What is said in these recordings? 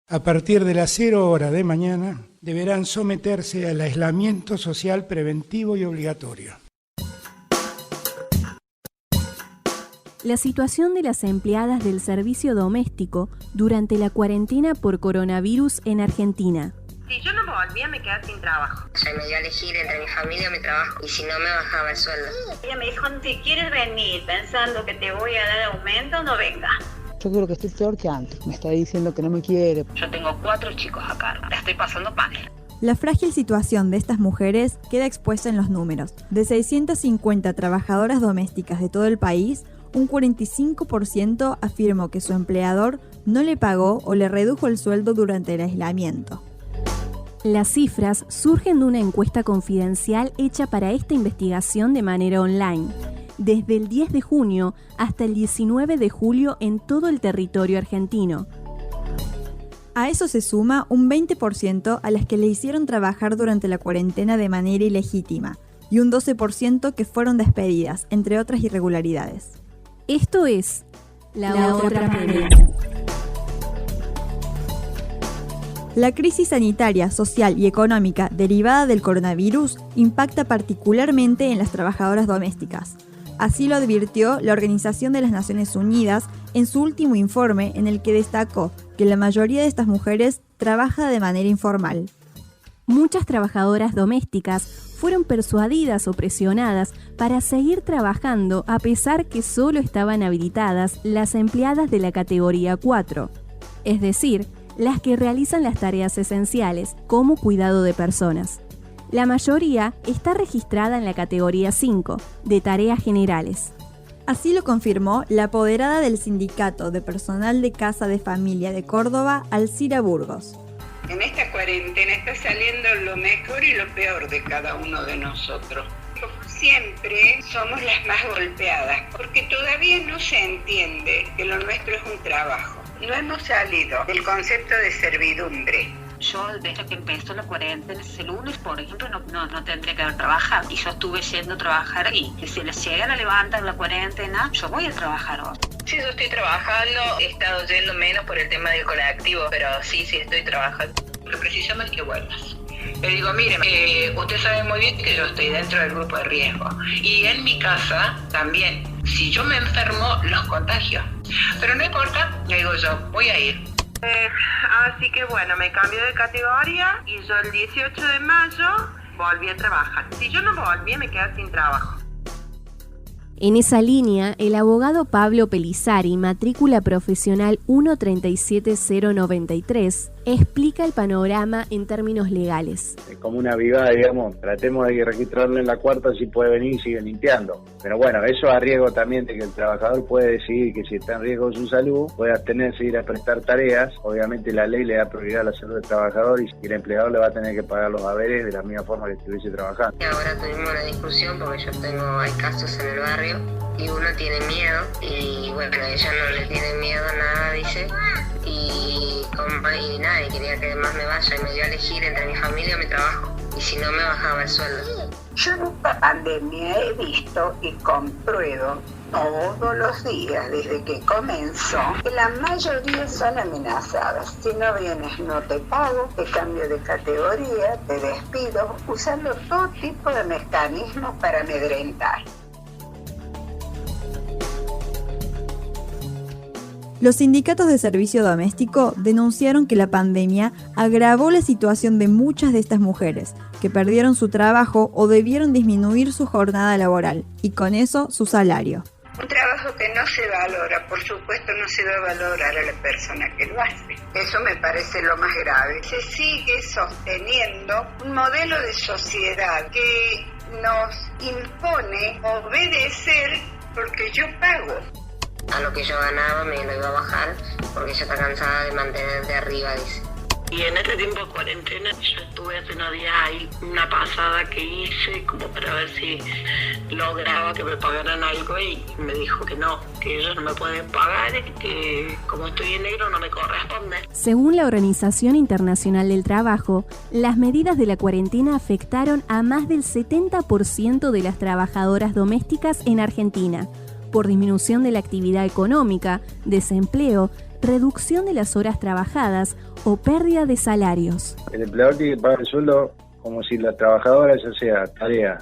A partir de las 0 horas de mañana, deberán someterse al aislamiento social preventivo y obligatorio. La situación de las empleadas del servicio doméstico durante la cuarentena por coronavirus en Argentina. Si yo no volvía, me quedaba sin trabajo. O sea, me dio a elegir entre mi familia o mi trabajo, y si no me bajaba el sueldo. Ella me dijo, si quieres venir pensando que te voy a dar aumento, no vengas. Yo creo que estoy peor que antes. Me está diciendo que no me quiere. Yo tengo 4 chicos a cargo. La estoy pasando mal. La frágil situación de estas mujeres queda expuesta en los números. De 650 trabajadoras domésticas de todo el país, un 45% afirmó que su empleador no le pagó o le redujo el sueldo durante el aislamiento. Las cifras surgen de una encuesta confidencial hecha para esta investigación de manera online, desde el 10 de junio hasta el 19 de julio en todo el territorio argentino. A eso se suma un 20% a las que le hicieron trabajar durante la cuarentena de manera ilegítima y un 12% que fueron despedidas, entre otras irregularidades. Esto es La Otra Pandemia. La crisis sanitaria, social y económica derivada del coronavirus impacta particularmente en las trabajadoras domésticas. Así lo advirtió la Organización de las Naciones Unidas en su último informe, en el que destacó que la mayoría de estas mujeres trabaja de manera informal. Muchas trabajadoras domésticas fueron persuadidas o presionadas para seguir trabajando a pesar que solo estaban habilitadas las empleadas de la categoría 4, es decir, las que realizan las tareas esenciales, como cuidado de personas. La mayoría está registrada en la categoría 5, de tareas generales. Así lo confirmó la apoderada del Sindicato de Personal de Casa de Familia de Córdoba, Alcira Burgos. En esta cuarentena está saliendo lo mejor y lo peor de cada uno de nosotros. Como siempre, somos las más golpeadas, porque todavía no se entiende que lo nuestro es un trabajo. No hemos salido del concepto de servidumbre. Yo, desde que empezó la cuarentena, ese lunes, por ejemplo, no tendría que haber trabajado. Y yo estuve yendo a trabajar y que si les llegan a levantar la cuarentena, yo voy a trabajar hoy. Sí, yo estoy trabajando, he estado yendo menos por el tema del colectivo, pero sí estoy trabajando. Lo precisamos es que vuelvas. Le digo, mire, usted sabe muy bien que yo estoy dentro del grupo de riesgo. Y en mi casa también. Si yo me enfermo, los contagio. Pero no importa, le digo yo, voy a ir. Así que bueno, me cambié de categoría y yo el 18 de mayo volví a trabajar. Si yo no volví, me quedé sin trabajo. En esa línea, el abogado Pablo Pelizari, matrícula profesional 137093, explica el panorama en términos legales. Es como una avivada, digamos, tratemos de registrarlo en la cuarta, si puede venir y sigue limpiando. Pero bueno, eso a riesgo también de que el trabajador puede decidir que si está en riesgo su salud, puede abstenerse y ir a prestar tareas. Obviamente la ley le da prioridad a la salud del trabajador y el empleador le va a tener que pagar los haberes de la misma forma que estuviese trabajando. Ahora tuvimos una discusión porque hay casos en el barrio y uno tiene miedo y bueno, ella no le tiene miedo a nada, dice, y nada, y quería que además me vaya y me dio a elegir entre mi familia o mi trabajo, y si no me bajaba el sueldo. Yo en esta pandemia he visto y compruebo todos los días desde que comenzó que la mayoría son amenazadas. Si no vienes no te pago, te cambio de categoría, te despido, usando todo tipo de mecanismos para amedrentar. Los sindicatos de servicio doméstico denunciaron que la pandemia agravó la situación de muchas de estas mujeres, que perdieron su trabajo o debieron disminuir su jornada laboral, y con eso su salario. Un trabajo que no se valora, por supuesto no se va a valorar a la persona que lo hace. Eso me parece lo más grave. Se sigue sosteniendo un modelo de sociedad que nos impone obedecer porque yo pago. A lo que yo ganaba me lo iba a bajar porque ella está cansada de mantener de arriba, dice. Y en este tiempo de cuarentena yo estuve hace unos días ahí, una pasada que hice como para ver si lograba que me pagaran algo y me dijo que no, que ellos no me pueden pagar, que como estoy en negro no me corresponde. Según la Organización Internacional del Trabajo, las medidas de la cuarentena afectaron a más del 70% de las trabajadoras domésticas en Argentina, por disminución de la actividad económica, desempleo, reducción de las horas trabajadas o pérdida de salarios. El empleador tiene que pagar el sueldo como si la trabajadora, ya sea tarea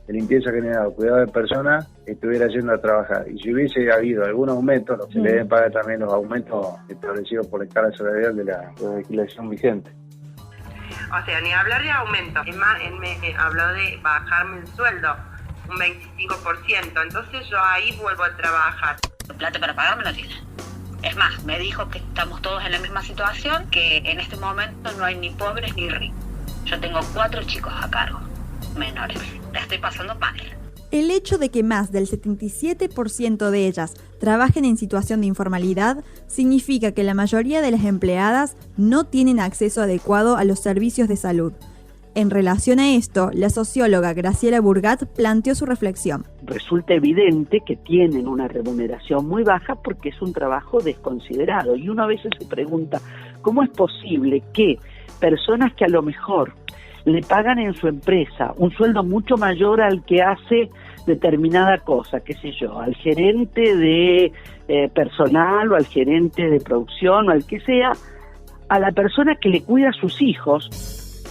de limpieza general o cuidado de personas, estuviera yendo a trabajar. Y si hubiese habido algún aumento, se le deben pagar también los aumentos establecidos por la escala salarial de la legislación vigente. O sea, ni hablar de aumento. Es más, él me habló de bajarme el sueldo un 25%. Entonces yo ahí vuelvo a trabajar. Plata para pagarme no tiene. Es más, me dijo que estamos todos en la misma situación, que en este momento no hay ni pobres ni ricos. Yo tengo 4 chicos a cargo, menores. La estoy pasando mal. El hecho de que más del 77% de ellas trabajen en situación de informalidad significa que la mayoría de las empleadas no tienen acceso adecuado a los servicios de salud. En relación a esto, la socióloga Graciela Burgat planteó su reflexión. Resulta evidente que tienen una remuneración muy baja porque es un trabajo desconsiderado. Y uno a veces se pregunta, ¿cómo es posible que personas que a lo mejor le pagan en su empresa un sueldo mucho mayor al que hace determinada cosa, qué sé yo, al gerente de personal o al gerente de producción o al que sea, a la persona que le cuida a sus hijos?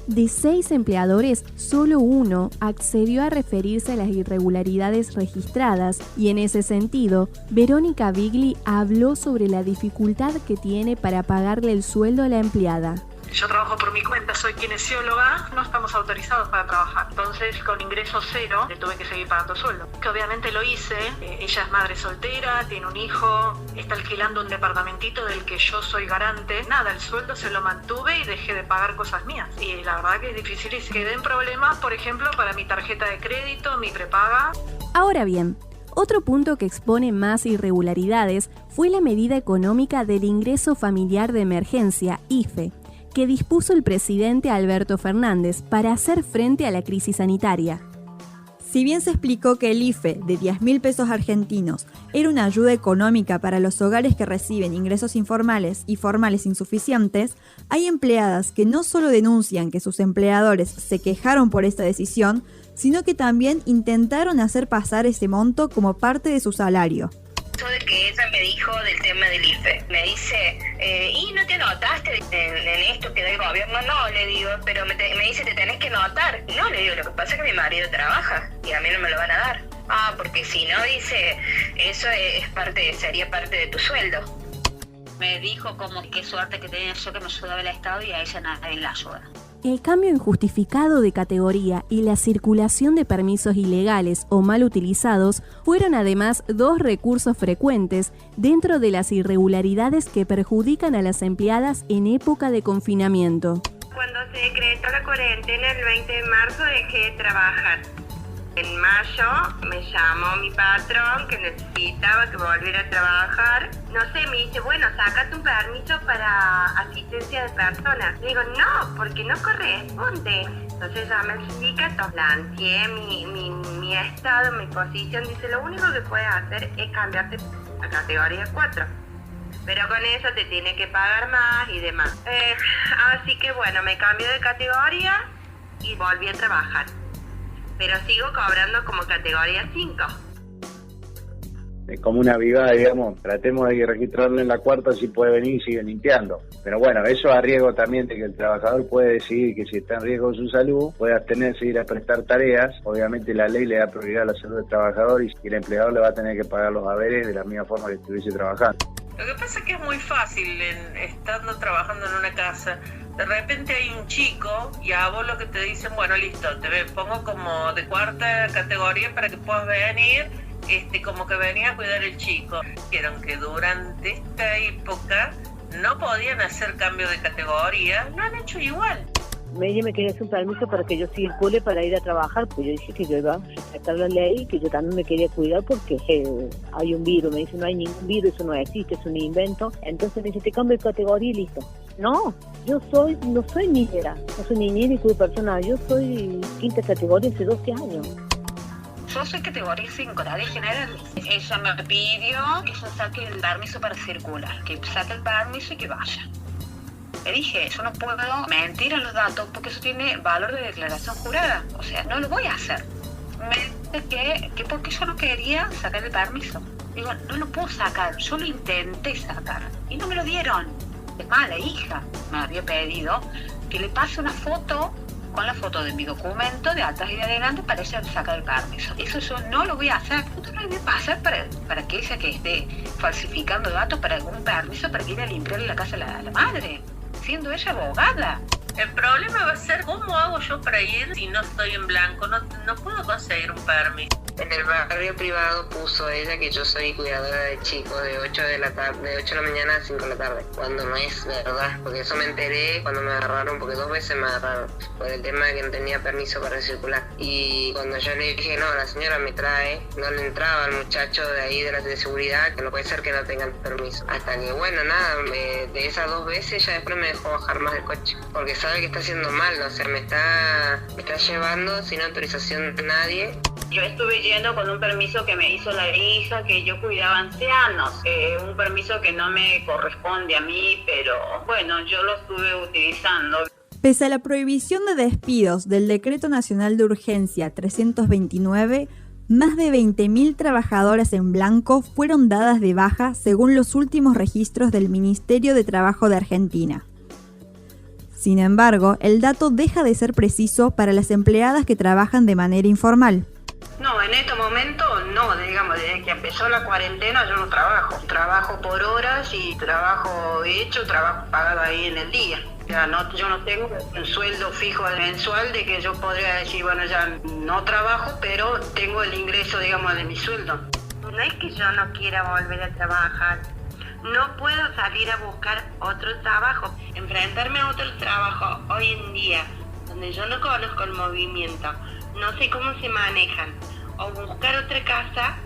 De 6 empleadores, solo 1 accedió a referirse a las irregularidades registradas y en ese sentido, Verónica Bigli habló sobre la dificultad que tiene para pagarle el sueldo a la empleada. Yo trabajo por mi cuenta, soy kinesióloga, no estamos autorizados para trabajar. Entonces, con ingreso cero, le tuve que seguir pagando sueldo. Que obviamente lo hice. Ella es madre soltera, tiene un hijo, está alquilando un departamentito del que yo soy garante. Nada, el sueldo se lo mantuve y dejé de pagar cosas mías. Y la verdad que es difícil y quedé en problemas, por ejemplo, para mi tarjeta de crédito, mi prepaga. Ahora bien, otro punto que expone más irregularidades fue la medida económica del ingreso familiar de emergencia, IFE, que dispuso el presidente Alberto Fernández para hacer frente a la crisis sanitaria. Si bien se explicó que el IFE de 10.000 pesos argentinos era una ayuda económica para los hogares que reciben ingresos informales y formales insuficientes, hay empleadas que no solo denuncian que sus empleadores se quejaron por esta decisión, sino que también intentaron hacer pasar ese monto como parte de su salario. Eso de que ella me dijo del tema del IFE, me dice, ¿y no te anotaste en esto que da el gobierno? No, le digo, pero me dice, te tenés que anotar. No, le digo, lo que pasa es que mi marido trabaja y a mí no me lo van a dar. Ah, porque si no, dice, eso sería parte de tu sueldo. Me dijo como qué suerte que tenía yo que me ayudaba el Estado y a ella nadie la ayuda. El cambio injustificado de categoría y la circulación de permisos ilegales o mal utilizados fueron además 2 recursos frecuentes dentro de las irregularidades que perjudican a las empleadas en época de confinamiento. Cuando se decretó la cuarentena el 20 de marzo dejé de trabajar. En mayo me llamó mi patrón que necesitaba que volviera a trabajar. No sé, me dice, bueno, sácate un permiso para asistencia de personas. Le digo, no, porque no corresponde. Entonces llamé al sindicato, planteé mi estado, mi posición. Dice, lo único que puedes hacer es cambiarte a categoría 4. Pero con eso te tiene que pagar más y demás. Así que bueno, me cambié de categoría y volví a trabajar. Pero sigo cobrando como categoría 5. Es como una avivada, digamos, tratemos de registrarlo en la cuarta, si puede venir y sigue limpiando. Pero bueno, eso a riesgo también de que el trabajador puede decidir que si está en riesgo su salud, puede abstenerse de ir a prestar tareas. Obviamente la ley le da prioridad a la salud del trabajador y el empleador le va a tener que pagar los haberes de la misma forma que estuviese trabajando. Lo que pasa es que es muy fácil, estando trabajando en una casa, de repente hay un chico y a vos lo que te dicen, bueno, listo, te pongo como de 4ª categoría para que puedas venir, como que venía a cuidar el chico. Dijeron que durante esta época no podían hacer cambio de categoría, lo han hecho igual. Ella me quería hacer un permiso para que yo circule para ir a trabajar, pues yo dije que yo iba a respetar la ley y que yo también me quería cuidar porque hay un virus. Me dice, no hay ningún virus, eso no existe, es un invento. Entonces me dice, te cambio de categoría y listo. No, yo no soy niñera, no soy niñera ni cuido personal, yo soy 5ª categoría hace 12 años. Yo soy categoría 5, la ley general. Ella me pidió que yo saque el permiso para circular, que saque el permiso y que vaya. Le dije, yo no puedo mentir en los datos porque eso tiene valor de declaración jurada. O sea, no lo voy a hacer. Me dice que porque yo no quería sacar el permiso. Digo, no lo puedo sacar, yo lo intenté sacar y no me lo dieron. Es más, la hija me había pedido que le pase una foto con la foto de mi documento de atrás y de adelante para ella sacar el permiso. Eso yo no lo voy a hacer. Esto no lo voy a pasar para que ella que esté falsificando datos para un permiso para que ir a limpiarle la casa a la madre, siendo ella abogada. El problema va a ser cómo hago yo para ir si no estoy en blanco, no puedo conseguir un permiso. En el barrio privado puso ella que yo soy cuidadora de chicos de 8 de la mañana a 5 de la tarde, cuando no es verdad, porque eso me enteré cuando me agarraron, porque 2 veces me agarraron por el tema de que no tenía permiso para circular. Y cuando yo le dije, no, la señora me trae, no le entraba al muchacho de ahí de seguridad, que no puede ser que no tengan permiso. Hasta que, bueno, nada, de esas 2 veces ya después me dejó bajar más del coche, porque sabe que está haciendo mal, o sea, me está llevando sin autorización de nadie. Yo estuve yendo con un permiso que me hizo la hija, que yo cuidaba ancianos, un permiso que no me corresponde a mí, pero bueno, yo lo estuve utilizando. Pese a la prohibición de despidos del Decreto Nacional de Urgencia 329, más de 20.000 trabajadoras en blanco fueron dadas de baja según los últimos registros del Ministerio de Trabajo de Argentina. Sin embargo, el dato deja de ser preciso para las empleadas que trabajan de manera informal. No, en este momento no, digamos, desde que empezó la cuarentena yo no trabajo. Trabajo por horas y trabajo pagado ahí en el día. Ya no, yo no tengo un sueldo fijo mensual de que yo podría decir, bueno, ya no trabajo, pero tengo el ingreso, digamos, de mi sueldo. No es que yo no quiera volver a trabajar. No puedo salir a buscar otro trabajo. Enfrentarme a otro trabajo hoy en día, donde yo no conozco el movimiento, no sé cómo se manejan, o buscar otra casa,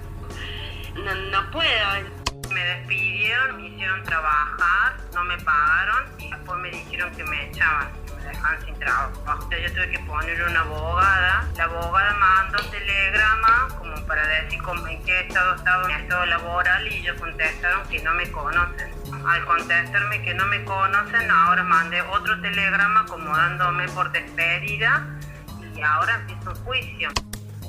no puedo. Me despidieron, me hicieron trabajar, no me pagaron y después me dijeron que me echaban, que me dejaban sin trabajo. Yo tuve que poner una abogada. La abogada mandó un telegrama como para decir en qué estado estaba mi estado laboral y ellos contestaron que no me conocen. Al contestarme que no me conocen, ahora mandé otro telegrama como dándome por despedida y ahora empieza un juicio.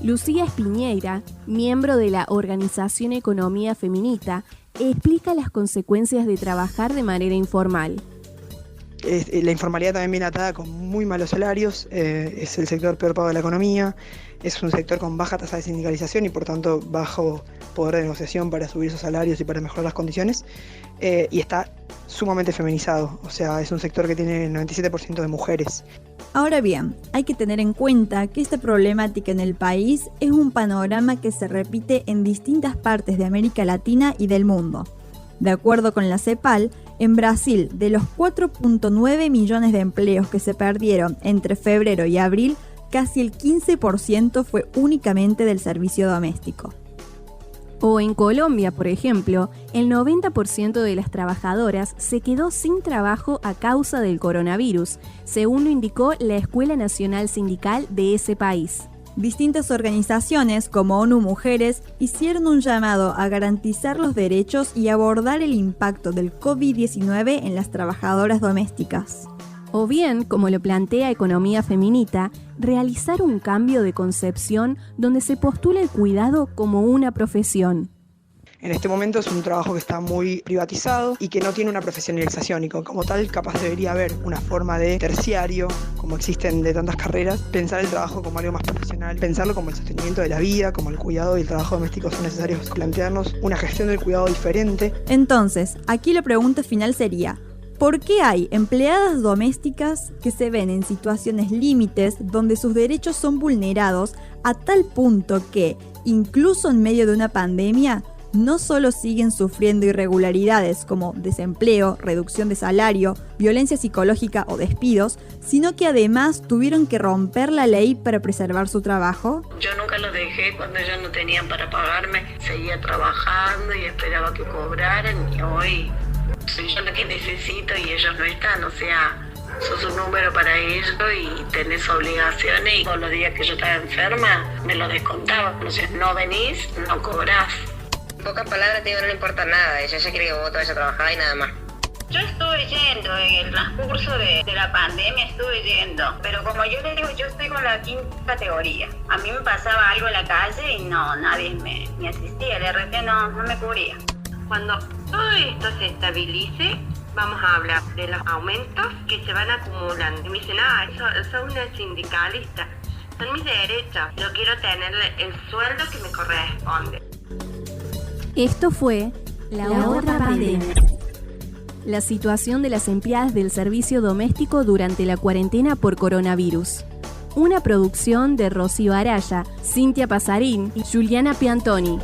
Lucía Espiñeira, miembro de la organización Economía Feminita, explica las consecuencias de trabajar de manera informal. La informalidad también viene atada con muy malos salarios, es el sector peor pago de la economía, es un sector con baja tasa de sindicalización y por tanto bajo poder de negociación para subir esos salarios y para mejorar las condiciones, y está sumamente feminizado, o sea, es un sector que tiene el 97% de mujeres. Ahora bien, hay que tener en cuenta que esta problemática en el país es un panorama que se repite en distintas partes de América Latina y del mundo. De acuerdo con la CEPAL, en Brasil, de los 4.9 millones de empleos que se perdieron entre febrero y abril, casi el 15% fue únicamente del servicio doméstico. O en Colombia, por ejemplo, el 90% de las trabajadoras se quedó sin trabajo a causa del coronavirus, según lo indicó la Escuela Nacional Sindical de ese país. Distintas organizaciones como ONU Mujeres hicieron un llamado a garantizar los derechos y abordar el impacto del COVID-19 en las trabajadoras domésticas. O bien, como lo plantea Economía Feminita, realizar un cambio de concepción donde se postula el cuidado como una profesión. En este momento es un trabajo que está muy privatizado y que no tiene una profesionalización y como tal capaz debería haber una forma de terciario, como existen de tantas carreras, pensar el trabajo como algo más profesional, pensarlo como el sostenimiento de la vida, como el cuidado y el trabajo doméstico son necesarios, plantearnos una gestión del cuidado diferente. Entonces, aquí la pregunta final sería: ¿por qué hay empleadas domésticas que se ven en situaciones límites donde sus derechos son vulnerados a tal punto que, incluso en medio de una pandemia, no solo siguen sufriendo irregularidades como desempleo, reducción de salario, violencia psicológica o despidos, sino que además tuvieron que romper la ley para preservar su trabajo? Yo nunca los dejé cuando ellos no tenían para pagarme, seguía trabajando y esperaba que cobraran y hoy soy yo la que necesito y ellos no están, o sea, sos un número para ellos y tenés obligaciones y todos los días que yo estaba enferma me lo descontaban, o sea, no venís, no cobrás. En pocas palabras te digo, no le importa nada, ella quiere que vos te vayas a trabajar y nada más. Yo estuve yendo en el transcurso de la pandemia, estuve yendo, pero como yo les digo, yo estoy con la 5ª categoría. A mí me pasaba algo en la calle y no, nadie me asistía, el RT no me cubría. Cuando todo esto se estabilice, vamos a hablar de los aumentos que se van acumulando. Y me dicen, soy una sindicalista, son mis derechos, yo quiero tener el sueldo que me corresponde. Esto fue La Otra Pandemia. La situación de las empleadas del servicio doméstico durante la cuarentena por coronavirus. Una producción de Rocío Araya, Cintia Pasarín y Juliana Piantoni.